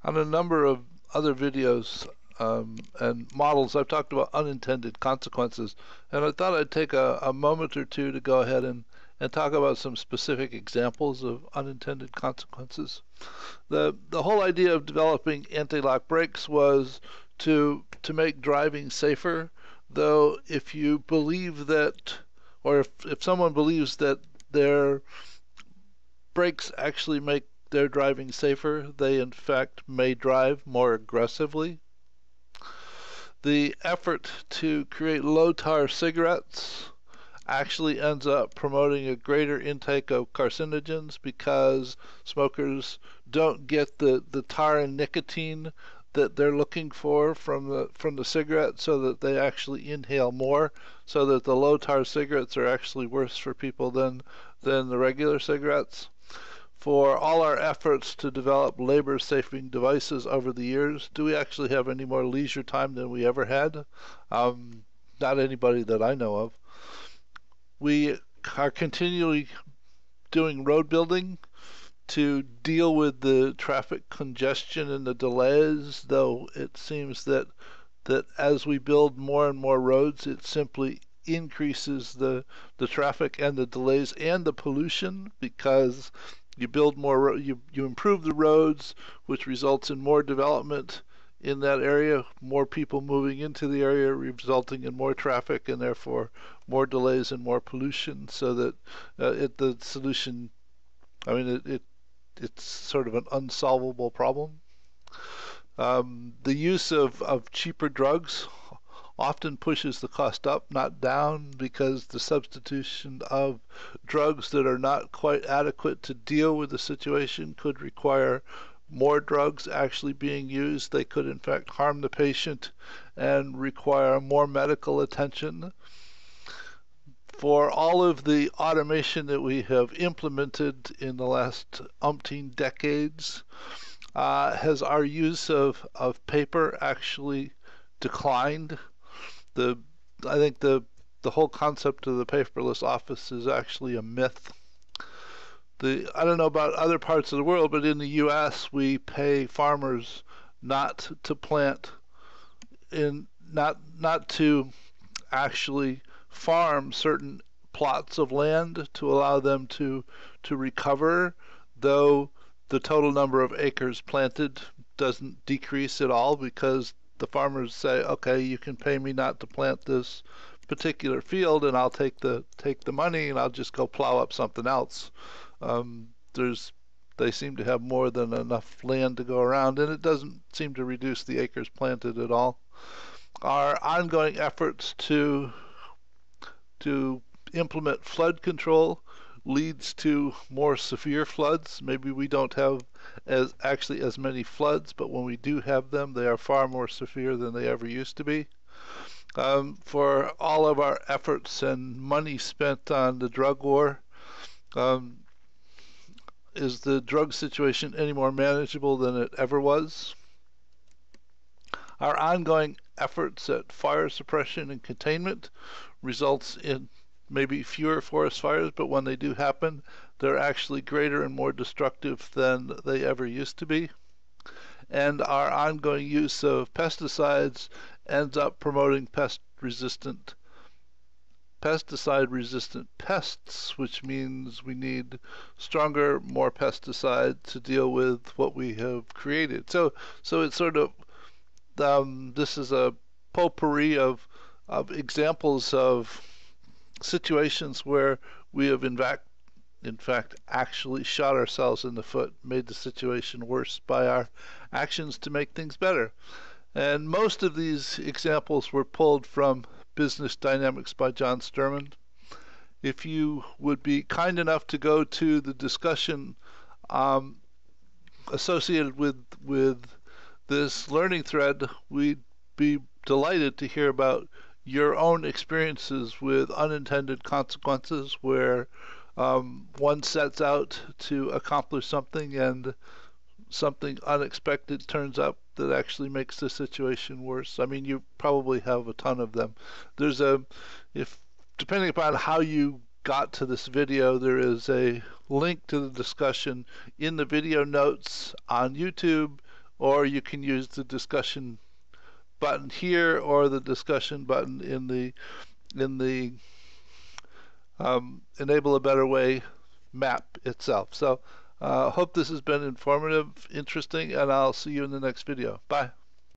On a number of other videos and models, I've talked about unintended consequences, and I thought I'd take a moment or two to go ahead and talk about some specific examples of unintended consequences. The whole idea of developing anti-lock brakes was to make driving safer, though if you believe that, or if someone believes that their brakes actually make their driving safer, they in fact may drive more aggressively. The effort to create low tar cigarettes actually ends up promoting a greater intake of carcinogens because smokers don't get the tar and nicotine that they're looking for from the cigarette, so that they actually inhale more, so that the low tar cigarettes are actually worse for people than the regular cigarettes. For all our efforts to develop labor-saving devices over the years, do we actually have any more leisure time than we ever had? Not anybody that I know of. We are continually doing road building to deal with the traffic congestion and the delays, though it seems that as we build more and more roads, it simply increases the traffic and the delays and the pollution, because you build more, you improve the roads, which results in more development in that area, more people moving into the area, resulting in more traffic and therefore more delays and more pollution. So that the solution, I mean, it's sort of an unsolvable problem. The use of cheaper drugs often pushes the cost up, not down, because the substitution of drugs that are not quite adequate to deal with the situation could require more drugs actually being used. They could in fact harm the patient and require more medical attention. For all of the automation that we have implemented in the last umpteen decades, has our use of paper actually declined? I think the whole concept of the paperless office is actually a myth. I don't know about other parts of the world, but in the U.S. we pay farmers not to plant not to actually farm certain plots of land to allow them to recover, though the total number of acres planted doesn't decrease at all, because the farmers say, okay, you can pay me not to plant this particular field, and I'll take the money and I'll just go plow up something else. They seem to have more than enough land to go around, and it doesn't seem to reduce the acres planted at all. Our ongoing efforts to implement flood control leads to more severe floods. Maybe we don't have as many floods, but when we do have them, they are far more severe than they ever used to be. For all of our efforts and money spent on the drug war, is the drug situation any more manageable than it ever was? Our ongoing efforts at fire suppression and containment results in maybe fewer forest fires, but when they do happen, they're actually greater and more destructive than they ever used to be. And our ongoing use of pesticides ends up promoting pesticide-resistant pests, which means we need stronger, more pesticide to deal with what we have created. So it's sort of this is a potpourri of examples of situations where we have in fact actually shot ourselves in the foot, made the situation worse by our actions to make things better. And most of these examples were pulled from Business Dynamics by John Sterman. If you would be kind enough to go to the discussion associated with this learning thread, we'd be delighted to hear about your own experiences with unintended consequences, where one sets out to accomplish something and something unexpected turns up that actually makes the situation worse. I mean, you probably have a ton of them. Depending upon how you got to this video, there is a link to the discussion in the video notes on YouTube or you can use the discussion button here or the discussion button in the Enable a Better Way map itself. So hope this has been informative, interesting, and I'll see you in the next video. Bye.